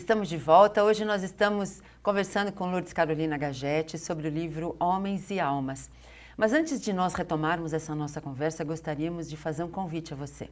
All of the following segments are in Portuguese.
Estamos de volta. Hoje nós estamos conversando com Lourdes Carolina Gagetti sobre o livro Homens e Almas. Mas antes de nós retomarmos essa nossa conversa, gostaríamos de fazer um convite a você.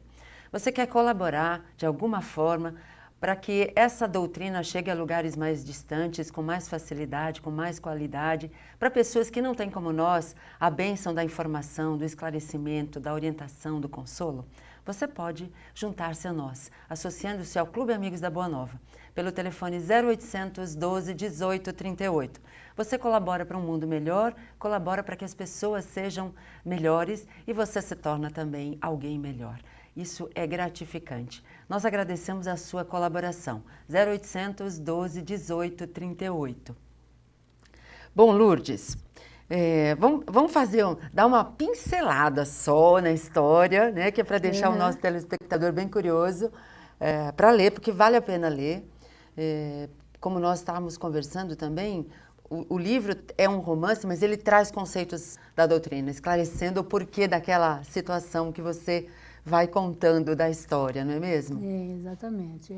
Você quer colaborar de alguma forma para que essa doutrina chegue a lugares mais distantes, com mais facilidade, com mais qualidade, para pessoas que não têm como nós a bênção da informação, do esclarecimento, da orientação, do consolo? Você pode juntar-se a nós, associando-se ao Clube Amigos da Boa Nova, pelo telefone 0800 12 18 38. Você colabora para um mundo melhor, colabora para que as pessoas sejam melhores e você se torna também alguém melhor. Isso é gratificante. Nós agradecemos a sua colaboração. 0800 12 18 38. Bom, Lourdes, vamos dar uma pincelada só na história, né, que é para deixar o nosso telespectador bem curioso para ler, porque vale a pena ler. Como nós estávamos conversando também, o livro é um romance, mas ele traz conceitos da doutrina, esclarecendo o porquê daquela situação que você vai contando da história, não é mesmo? Exatamente.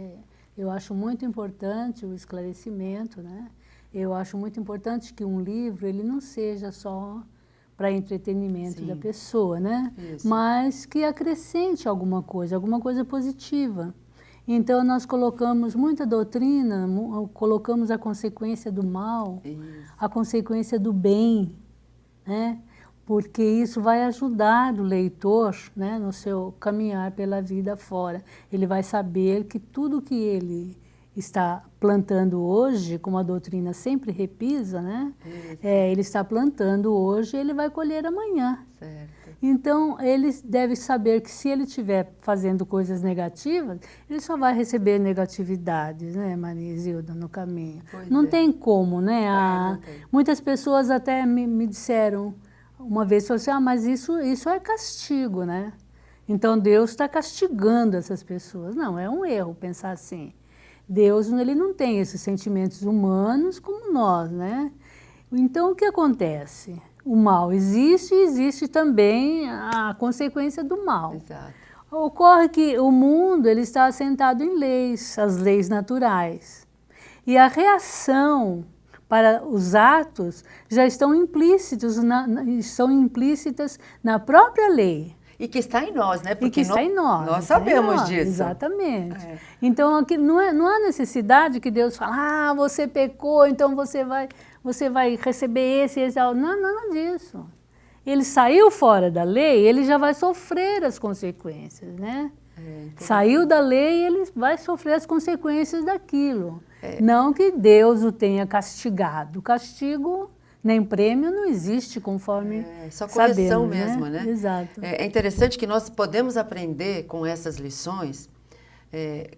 Eu acho muito importante o esclarecimento, né? Eu acho muito importante que um livro ele não seja só para entretenimento da pessoa, né? Isso. Mas que acrescente alguma coisa positiva. Então nós colocamos muita doutrina, colocamos a consequência do mal, a consequência do bem, né? Porque isso vai ajudar o leitor, né, no seu caminhar pela vida fora. Ele vai saber que tudo que ele está plantando hoje, como a doutrina sempre repisa, né, ele está plantando hoje, ele vai colher amanhã. Certo. Então, ele deve saber que se ele estiver fazendo coisas negativas, ele só vai receber negatividades, né, Maria Isilda, no caminho. Não tem como, né? Não tem. Muitas pessoas até me disseram, uma vez falou assim, mas isso é castigo, né? Então Deus está castigando essas pessoas. Não, é um erro pensar assim. Deus ele não tem esses sentimentos humanos como nós, né? Então o que acontece? O mal existe e existe também a consequência do mal. Exato. Ocorre que o mundo ele está assentado em leis, as leis naturais. E a reação para os atos já estão implícitas na própria lei. E que está em nós, né? Porque que está em nós. Nós sabemos disso. Exatamente. Então, aqui não há necessidade que Deus fale, você pecou, então você vai receber esse. Não, nada disso. Ele saiu fora da lei, ele já vai sofrer as consequências, né? Saiu da lei, ele vai sofrer as consequências daquilo. Não que Deus o tenha castigado. O castigo, nem prêmio, não existe conforme só correção sabemos, mesmo, né? Exato. É interessante que nós podemos aprender com essas lições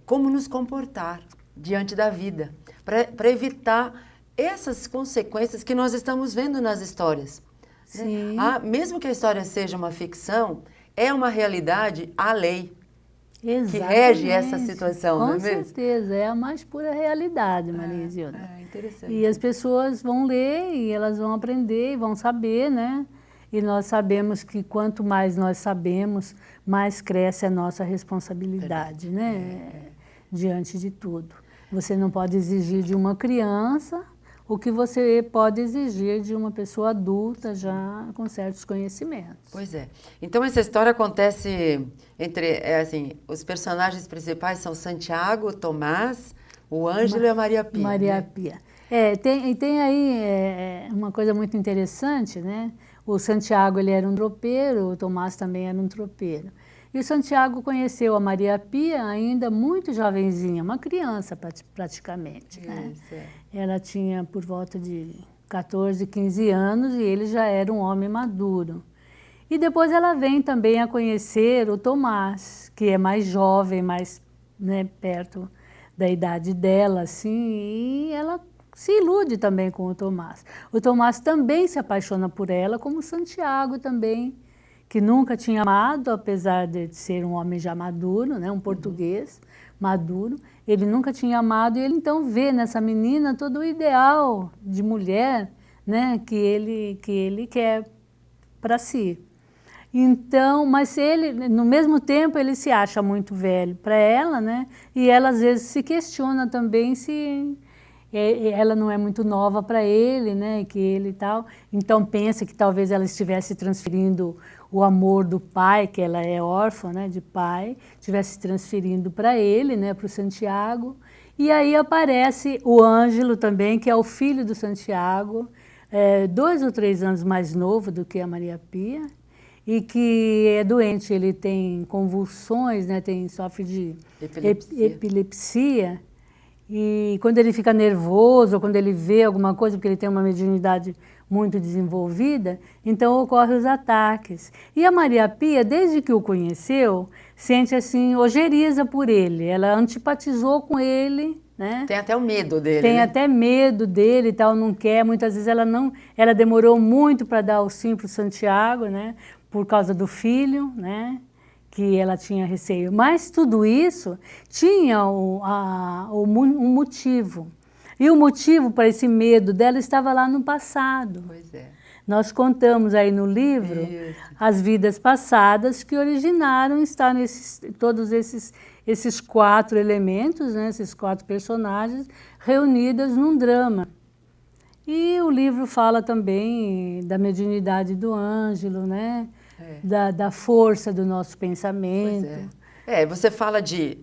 como nos comportar diante da vida, para evitar essas consequências que nós estamos vendo nas histórias. Sim. Mesmo que a história seja uma ficção, é uma realidade a lei. Exatamente. Que rege essa situação, não é mesmo? Com certeza, é a mais pura realidade, Maria Isilda. Interessante. E as pessoas vão ler e elas vão aprender e vão saber, né? E nós sabemos que quanto mais nós sabemos, mais cresce a nossa responsabilidade, né? Diante de tudo. Você não pode exigir de uma criança o que você pode exigir de uma pessoa adulta já com certos conhecimentos. Pois é. Então essa história acontece entre, os personagens principais são Santiago, Tomás, o Ângelo e a Maria Pia. Maria Pia. Tem aí uma coisa muito interessante, né? O Santiago ele era um tropeiro, o Tomás também era um tropeiro. E o Santiago conheceu a Maria Pia ainda muito jovenzinha, uma criança praticamente, né? Ela tinha por volta de 14, 15 anos e ele já era um homem maduro. E depois ela vem também a conhecer o Tomás, que é mais jovem, mais, né, perto da idade dela, assim, e ela se ilude também com o Tomás. O Tomás também se apaixona por ela, como o Santiago também, que nunca tinha amado, apesar de ser um homem já maduro, né, um português maduro, ele nunca tinha amado e ele então vê nessa menina todo o ideal de mulher, né, que ele quer para si. Então, mas ele, no mesmo tempo, ele se acha muito velho para ela, né? E ela às vezes se questiona também se ela não é muito nova para ele, né? Que ele e tal. Então pensa que talvez ela estivesse transferindo o amor do pai, que ela é órfã, né? De pai, estivesse transferindo para ele, né? Para o Santiago. E aí aparece o Ângelo também, que é o filho do Santiago, 2 ou 3 anos mais novo do que a Maria Pia, e que é doente, ele tem convulsões, né? Sofre de epilepsia. E quando ele fica nervoso, ou quando ele vê alguma coisa, porque ele tem uma mediunidade muito desenvolvida, então ocorrem os ataques. E a Maria Pia, desde que o conheceu, sente assim, ojeriza por ele. Ela antipatizou com ele, né? Tem até o medo dele, Tem né? até medo dele e tal, não quer. Muitas vezes ela demorou muito para dar o sim para o Santiago, né? Por causa do filho, né? Que ela tinha receio. Mas tudo isso tinha um motivo. E o motivo para esse medo dela estava lá no passado. Pois é. Nós contamos aí no livro as vidas passadas que originaram estar todos esses 4 elementos, né, esses 4 personagens reunidos num drama. E o livro fala também da mediunidade do Ângelo, né? Da força do nosso pensamento. Pois você fala de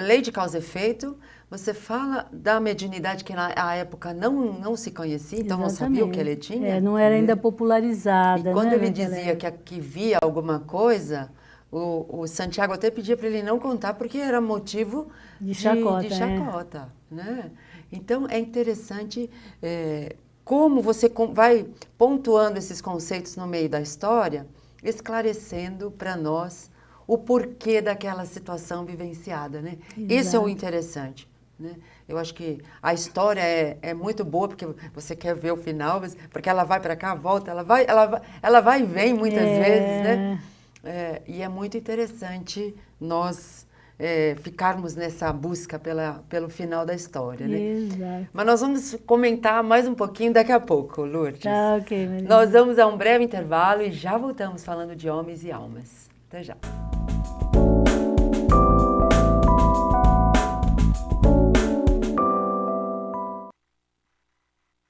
lei de causa e efeito, você fala da mediunidade que na época não se conhecia, então não sabia o que ele tinha. Não era ainda popularizada. E quando né, ele dizia que via alguma coisa, o Santiago até pedia para ele não contar, porque era motivo de chacota. Né? Então é interessante como você vai pontuando esses conceitos no meio da história, esclarecendo para nós o porquê daquela situação vivenciada, né? Isso é o interessante, né? Eu acho que a história é muito boa, porque você quer ver o final, porque ela vai para cá, volta, ela vai e vem muitas vezes, né? E é muito interessante nós ficarmos nessa busca pelo final da história, né? Exato. Mas nós vamos comentar mais um pouquinho daqui a pouco, Lourdes. Tá, ok, Maria. Nós vamos a um breve intervalo e já voltamos falando de homens e almas. Até já.